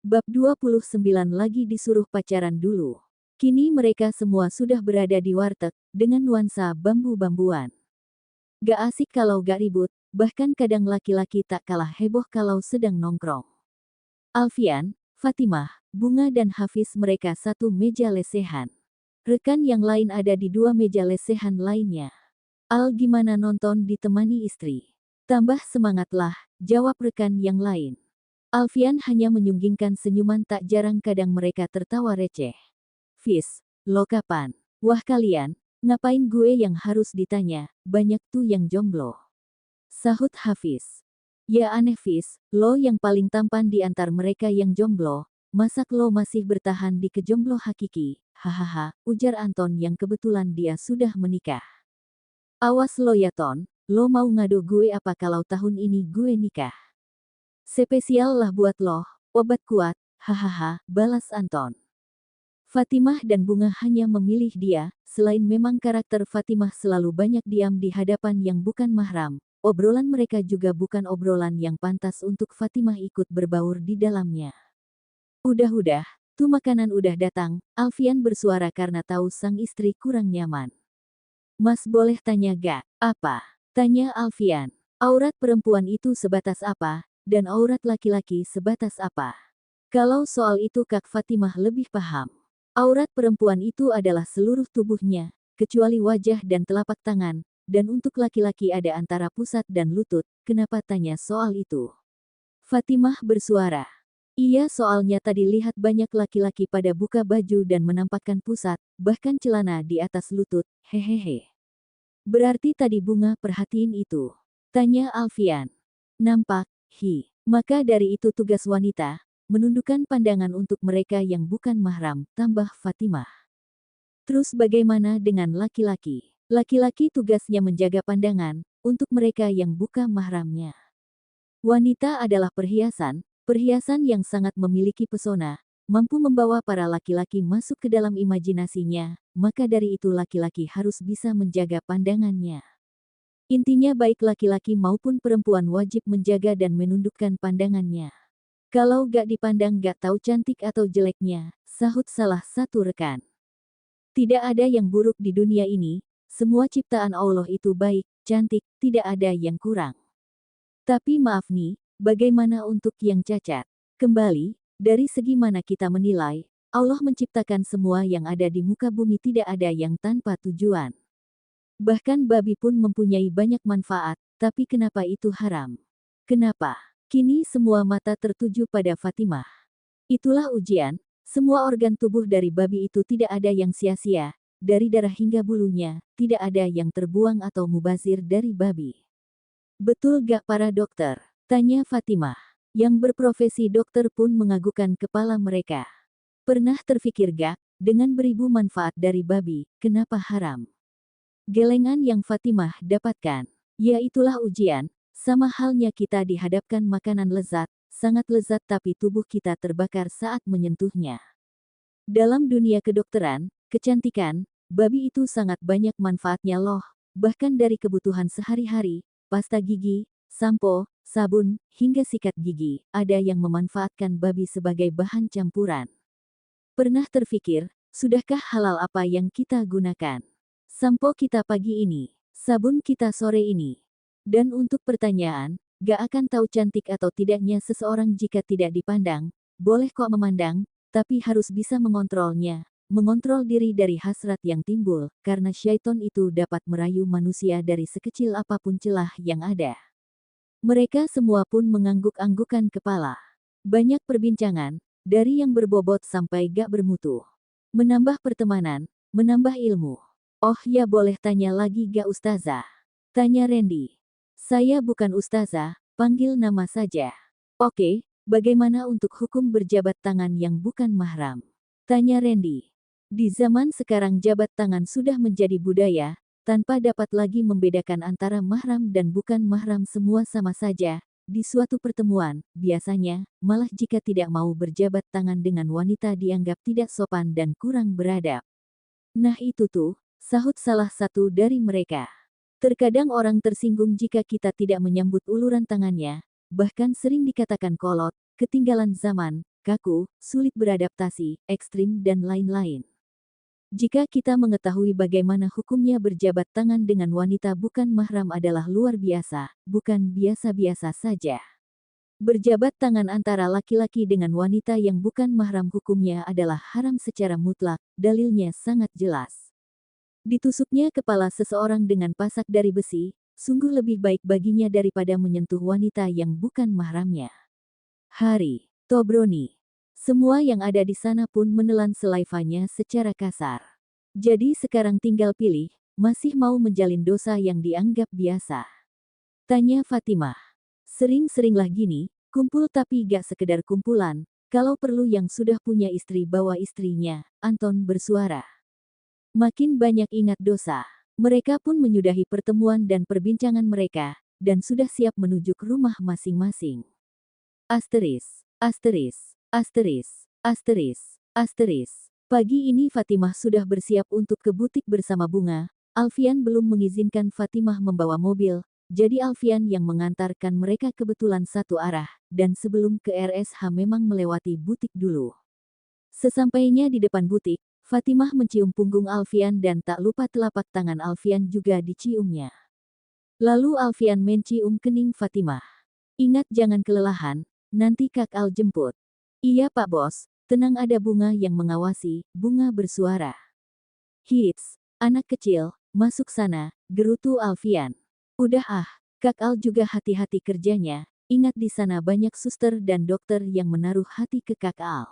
Bab 29 lagi disuruh pacaran dulu. Kini mereka semua sudah berada di warteg, dengan nuansa bambu-bambuan. Gak asik kalau gak ribut, bahkan kadang laki-laki tak kalah heboh kalau sedang nongkrong. Alfian, Fatimah, Bunga dan Hafiz mereka satu meja lesehan. Rekan yang lain ada di dua meja lesehan lainnya. Al gimana nonton ditemani istri? Tambah semangatlah, jawab rekan yang lain. Alfian hanya menyunggingkan senyuman tak jarang kadang mereka tertawa receh. Fis, lo kapan? Wah kalian, ngapain gue yang harus ditanya, banyak tuh yang jomblo. Sahut Hafiz. Ya aneh Fis, lo yang paling tampan di antar mereka yang jomblo, masak lo masih bertahan di kejomblo hakiki, hahaha, ujar Anton yang kebetulan dia sudah menikah. Awas lo ya Ton, lo mau ngadu gue apa kalau tahun ini gue nikah? Spesial lah buat lo, obat kuat, hahaha, balas Anton. Fatimah dan Bunga hanya memilih dia, selain memang karakter Fatimah selalu banyak diam di hadapan yang bukan mahram, obrolan mereka juga bukan obrolan yang pantas untuk Fatimah ikut berbaur di dalamnya. Udah, tuh makanan udah datang, Alfian bersuara karena tahu sang istri kurang nyaman. Mas boleh tanya gak? Apa? Tanya Alfian. Aurat perempuan itu sebatas apa? Dan aurat laki-laki sebatas apa? Kalau soal itu Kak Fatimah lebih paham. Aurat perempuan itu adalah seluruh tubuhnya, kecuali wajah dan telapak tangan, dan untuk laki-laki ada antara pusat dan lutut, kenapa tanya soal itu? Fatimah bersuara. Iya soalnya tadi lihat banyak laki-laki pada buka baju dan menampakkan pusat, bahkan celana di atas lutut, hehehe. Berarti tadi Bunga perhatiin itu? Tanya Alfian. Nampak. Maka dari itu tugas wanita, menundukkan pandangan untuk mereka yang bukan mahram, tambah Fatimah. Terus bagaimana dengan laki-laki? Laki-laki tugasnya menjaga pandangan, untuk mereka yang bukan mahramnya. Wanita adalah perhiasan, perhiasan yang sangat memiliki pesona, mampu membawa para laki-laki masuk ke dalam imajinasinya, maka dari itu laki-laki harus bisa menjaga pandangannya. Intinya baik laki-laki maupun perempuan wajib menjaga dan menundukkan pandangannya. Kalau gak dipandang gak tahu cantik atau jeleknya, sahut salah satu rekan. Tidak ada yang buruk di dunia ini, semua ciptaan Allah itu baik, cantik, tidak ada yang kurang. Tapi maaf nih, bagaimana untuk yang cacat? Kembali, dari segi mana kita menilai, Allah menciptakan semua yang ada di muka bumi tidak ada yang tanpa tujuan. Bahkan babi pun mempunyai banyak manfaat, tapi kenapa itu haram? Kenapa? Kini semua mata tertuju pada Fatimah. Itulah ujian, semua organ tubuh dari babi itu tidak ada yang sia-sia, dari darah hingga bulunya, tidak ada yang terbuang atau mubazir dari babi. Betul gak para dokter? Tanya Fatimah. Yang berprofesi dokter pun mengagukan kepala mereka. Pernah terfikir gak, dengan beribu manfaat dari babi, kenapa haram? Gelengan yang Fatimah dapatkan, ya itulah ujian, sama halnya kita dihadapkan makanan lezat, sangat lezat tapi tubuh kita terbakar saat menyentuhnya. Dalam dunia kedokteran, kecantikan, babi itu sangat banyak manfaatnya loh, bahkan dari kebutuhan sehari-hari, pasta gigi, sampo, sabun, hingga sikat gigi, ada yang memanfaatkan babi sebagai bahan campuran. Pernah terfikir, sudahkah halal apa yang kita gunakan? Sampo kita pagi ini, sabun kita sore ini. Dan untuk pertanyaan, gak akan tahu cantik atau tidaknya seseorang jika tidak dipandang, boleh kok memandang, tapi harus bisa mengontrolnya, mengontrol diri dari hasrat yang timbul, karena syaiton itu dapat merayu manusia dari sekecil apapun celah yang ada. Mereka semua pun mengangguk-anggukan kepala. Banyak perbincangan, dari yang berbobot sampai gak bermutu. Menambah pertemanan, menambah ilmu. Oh ya boleh tanya lagi gak Ustazah? Tanya Randy. Saya bukan Ustazah, panggil nama saja. Oke, bagaimana untuk hukum berjabat tangan yang bukan mahram? Tanya Randy. Di zaman sekarang jabat tangan sudah menjadi budaya, tanpa dapat lagi membedakan antara mahram dan bukan mahram semua sama saja. Di suatu pertemuan, biasanya, malah jika tidak mau berjabat tangan dengan wanita dianggap tidak sopan dan kurang beradab. Nah itu tuh, sahut salah satu dari mereka. Terkadang orang tersinggung jika kita tidak menyambut uluran tangannya, bahkan sering dikatakan kolot, ketinggalan zaman, kaku, sulit beradaptasi, ekstrim dan lain-lain. Jika kita mengetahui bagaimana hukumnya berjabat tangan dengan wanita bukan mahram adalah luar biasa, bukan biasa-biasa saja. Berjabat tangan antara laki-laki dengan wanita yang bukan mahram hukumnya adalah haram secara mutlak, dalilnya sangat jelas. Ditusuknya kepala seseorang dengan pasak dari besi, sungguh lebih baik baginya daripada menyentuh wanita yang bukan mahramnya. Hari, Tobroni. Semua yang ada di sana pun menelan selaifanya secara kasar. Jadi sekarang tinggal pilih, masih mau menjalin dosa yang dianggap biasa? Tanya Fatimah. Sering-seringlah gini, kumpul tapi gak sekedar kumpulan, kalau perlu yang sudah punya istri bawa istrinya, Anton bersuara. Makin banyak ingat dosa. Mereka pun menyudahi pertemuan dan perbincangan mereka, dan sudah siap menuju ke rumah masing-masing. Asteris, asteris. Asteris, asteris, asteris. Pagi ini Fatimah sudah bersiap untuk ke butik bersama Bunga. Alfian belum mengizinkan Fatimah membawa mobil, jadi Alfian yang mengantarkan mereka kebetulan satu arah, dan sebelum ke RSH memang melewati butik dulu. Sesampainya di depan butik, Fatimah mencium punggung Alfian dan tak lupa telapak tangan Alfian juga diciumnya. Lalu Alfian mencium kening Fatimah. Ingat jangan kelelahan, nanti Kak Al jemput. Iya Pak Bos, tenang ada Bunga yang mengawasi, Bunga bersuara. Hits, anak kecil, masuk sana, gerutu Alfian. Udah Kak Al juga hati-hati kerjanya, ingat di sana banyak suster dan dokter yang menaruh hati ke Kak Al.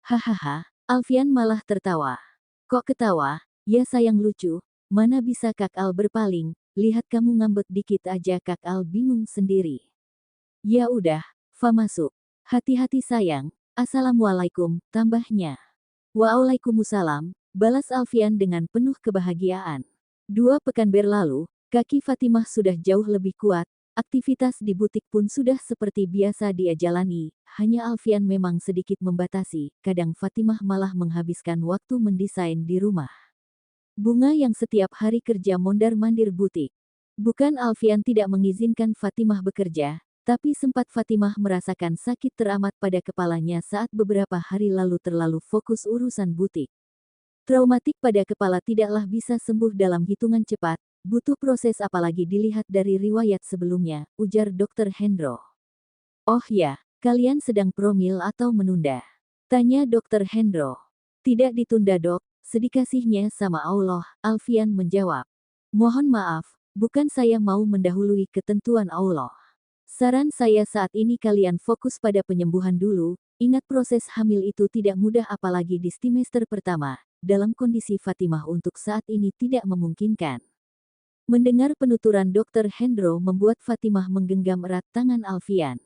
Hahaha, Alfian malah tertawa. Kok ketawa? Ya sayang lucu, mana bisa Kak Al berpaling, lihat kamu ngambek dikit aja Kak Al bingung sendiri. Ya udah, Fa masuk. Hati-hati sayang, Assalamualaikum, tambahnya. Waalaikumsalam, balas Alfian dengan penuh kebahagiaan. 2 pekan berlalu, kaki Fatimah sudah jauh lebih kuat, aktivitas di butik pun sudah seperti biasa dia jalani, hanya Alfian memang sedikit membatasi, kadang Fatimah malah menghabiskan waktu mendesain di rumah. Bunga yang setiap hari kerja mondar-mandir butik. Bukan Alfian tidak mengizinkan Fatimah bekerja, tapi sempat Fatimah merasakan sakit teramat pada kepalanya saat beberapa hari lalu terlalu fokus urusan butik. Traumatik pada kepala tidaklah bisa sembuh dalam hitungan cepat, butuh proses apalagi dilihat dari riwayat sebelumnya, ujar Dr. Hendro. Oh ya, kalian sedang promil atau menunda? Tanya Dr. Hendro. Tidak ditunda dok, sedikasihnya sama Allah, Alfian menjawab. Mohon maaf, bukan saya mau mendahului ketentuan Allah. Saran saya saat ini kalian fokus pada penyembuhan dulu, ingat proses hamil itu tidak mudah apalagi di trimester pertama, dalam kondisi Fatimah untuk saat ini tidak memungkinkan. Mendengar penuturan Dr. Hendro membuat Fatimah menggenggam erat tangan Alfian.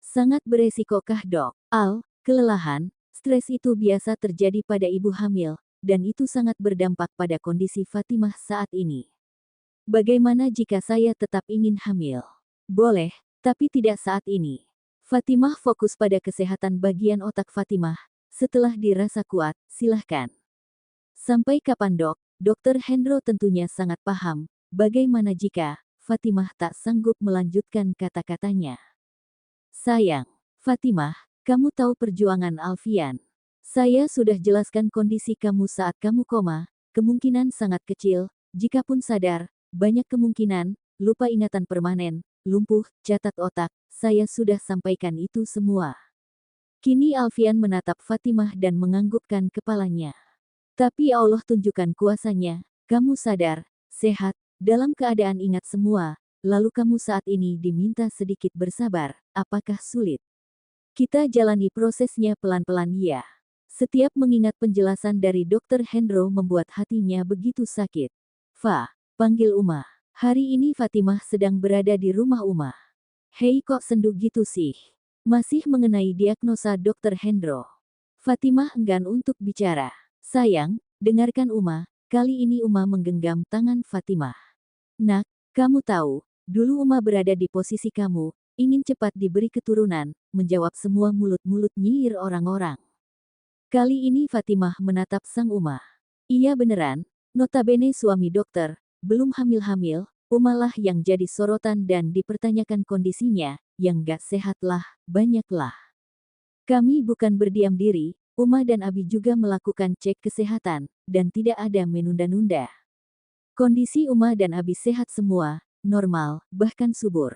Sangat beresikokah dok? Al, kelelahan, stres itu biasa terjadi pada ibu hamil, dan itu sangat berdampak pada kondisi Fatimah saat ini. Bagaimana jika saya tetap ingin hamil? Boleh. Tapi tidak saat ini. Fatimah fokus pada kesehatan bagian otak Fatimah. Setelah dirasa kuat, silahkan. Sampai kapan dok? Dr. Hendro tentunya sangat paham. Bagaimana jika Fatimah tak sanggup melanjutkan kata-katanya. Sayang, Fatimah, kamu tahu perjuangan Alfian. Saya sudah jelaskan kondisi kamu saat kamu koma, kemungkinan sangat kecil, jikapun sadar, banyak kemungkinan, lupa ingatan permanen, lumpuh, catat otak, saya sudah sampaikan itu semua. Kini Alfian menatap Fatimah dan menganggukkan kepalanya. Tapi Allah tunjukkan kuasanya, kamu sadar, sehat, dalam keadaan ingat semua, lalu kamu saat ini diminta sedikit bersabar, apakah sulit? Kita jalani prosesnya pelan-pelan ya. Setiap mengingat penjelasan dari Dr. Hendro membuat hatinya begitu sakit. Fa, panggil Uma. Hari ini Fatimah sedang berada di rumah Uma. Hei kok sendu gitu sih? Masih mengenai diagnosa Dr. Hendro. Fatimah enggan untuk bicara. Sayang, dengarkan Uma, kali ini Uma menggenggam tangan Fatimah. Nak, kamu tahu, dulu Uma berada di posisi kamu, ingin cepat diberi keturunan, menjawab semua mulut-mulut nyiir orang-orang. Kali ini Fatimah menatap sang Uma. Iya beneran, notabene suami dokter, belum hamil-hamil, Umalah yang jadi sorotan dan dipertanyakan kondisinya, yang gak sehat lah, banyaklah. Kami bukan berdiam diri, Uma dan Abi juga melakukan cek kesehatan, dan tidak ada menunda-nunda. Kondisi Uma dan Abi sehat semua, normal, bahkan subur.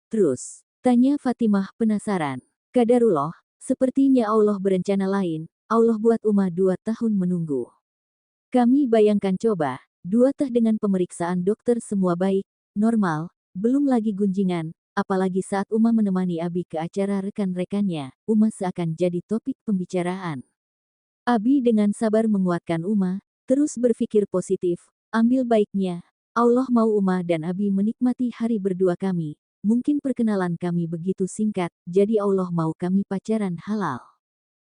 Terus, tanya Fatimah penasaran. Qadarullah, sepertinya Allah berencana lain, Allah buat Uma 2 tahun menunggu. Kami bayangkan coba, 2 teh dengan pemeriksaan dokter semua baik, normal, belum lagi gunjingan, apalagi saat Uma menemani Abi ke acara rekan-rekannya, Uma seakan jadi topik pembicaraan. Abi dengan sabar menguatkan Uma, terus berpikir positif, ambil baiknya. Allah mau Uma dan Abi menikmati hari berdua kami. Mungkin perkenalan kami begitu singkat, jadi Allah mau kami pacaran halal.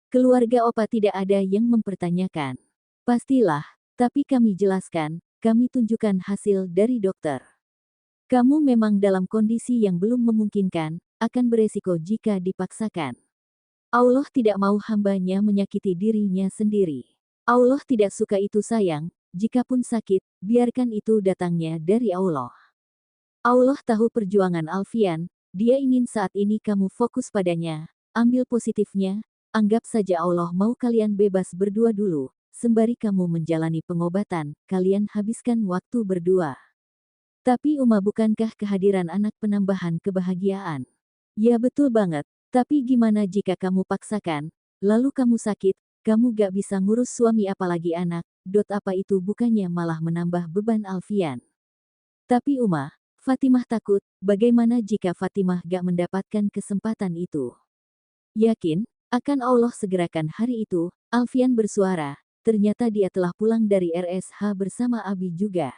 Keluarga Opa tidak ada yang mempertanyakan. Pastilah, tapi kami jelaskan, kami tunjukkan hasil dari dokter. Kamu memang dalam kondisi yang belum memungkinkan, akan beresiko jika dipaksakan. Allah tidak mau hambanya menyakiti dirinya sendiri. Allah tidak suka itu sayang, jikapun sakit, biarkan itu datangnya dari Allah. Allah tahu perjuangan Alfian, dia ingin saat ini kamu fokus padanya, ambil positifnya, anggap saja Allah mau kalian bebas berdua dulu, sembari kamu menjalani pengobatan, kalian habiskan waktu berdua. Tapi Uma bukankah kehadiran anak penambahan kebahagiaan? Ya betul banget. Tapi gimana jika kamu paksakan, lalu kamu sakit, kamu gak bisa ngurus suami apalagi anak, apa itu bukannya malah menambah beban Alfian. Tapi Uma, Fatimah takut, bagaimana jika Fatimah gak mendapatkan kesempatan itu? Yakin, akan Allah segerakan hari itu, Alfian bersuara, ternyata dia telah pulang dari RSH bersama Abi juga.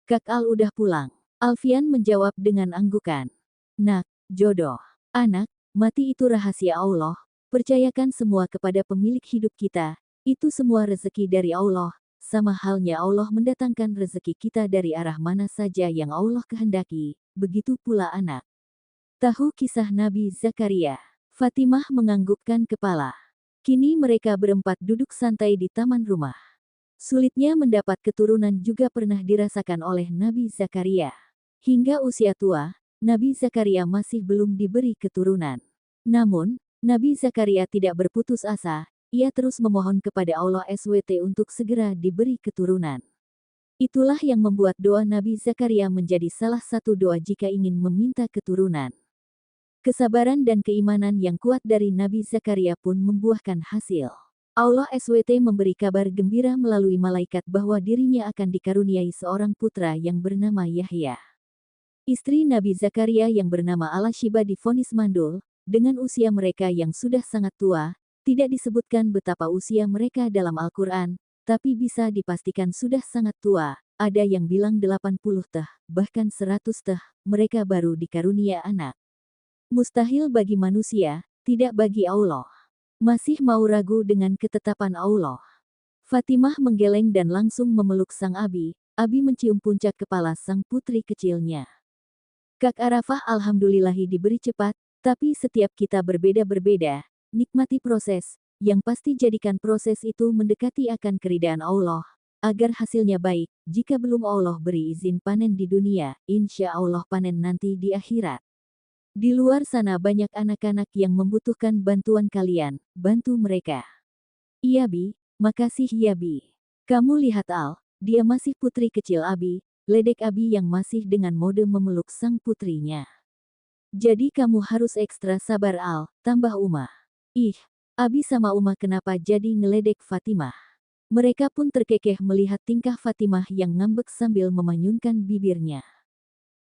Kak Al udah pulang. Alfian menjawab dengan anggukan. Nak, jodoh, anak, mati itu rahasia Allah, percayakan semua kepada pemilik hidup kita, itu semua rezeki dari Allah, sama halnya Allah mendatangkan rezeki kita dari arah mana saja yang Allah kehendaki, begitu pula anak. Tahu kisah Nabi Zakaria? Fatimah menganggukkan kepala. Kini mereka berempat duduk santai di taman rumah. Sulitnya mendapat keturunan juga pernah dirasakan oleh Nabi Zakaria. Hingga usia tua, Nabi Zakaria masih belum diberi keturunan. Namun, Nabi Zakaria tidak berputus asa, ia terus memohon kepada Allah SWT untuk segera diberi keturunan. Itulah yang membuat doa Nabi Zakaria menjadi salah satu doa jika ingin meminta keturunan. Kesabaran dan keimanan yang kuat dari Nabi Zakaria pun membuahkan hasil. Allah SWT memberi kabar gembira melalui malaikat bahwa dirinya akan dikaruniai seorang putra yang bernama Yahya. Istri Nabi Zakaria yang bernama Al-Shiba divonis mandul, dengan usia mereka yang sudah sangat tua, tidak disebutkan betapa usia mereka dalam Al-Quran, tapi bisa dipastikan sudah sangat tua, ada yang bilang 80 teh, bahkan 100 teh, mereka baru dikarunia anak. Mustahil bagi manusia, tidak bagi Allah. Masih mau ragu dengan ketetapan Allah? Fatimah menggeleng dan langsung memeluk sang Abi mencium puncak kepala sang putri kecilnya. Kak Arafah alhamdulillahi diberi cepat, tapi setiap kita berbeda-berbeda, nikmati proses, yang pasti jadikan proses itu mendekati akan keridaan Allah, agar hasilnya baik, jika belum Allah beri izin panen di dunia, insya Allah panen nanti di akhirat. Di luar sana banyak anak-anak yang membutuhkan bantuan kalian, bantu mereka. Iya Bi, makasih ya Bi. Kamu lihat Al, dia masih putri kecil Abi, ledek Abi yang masih dengan mode memeluk sang putrinya. Jadi kamu harus ekstra sabar Al, tambah Uma. Ih, Abi sama Uma kenapa jadi ngeledek Fatimah? Mereka pun terkekeh melihat tingkah Fatimah yang ngambek sambil memanyunkan bibirnya.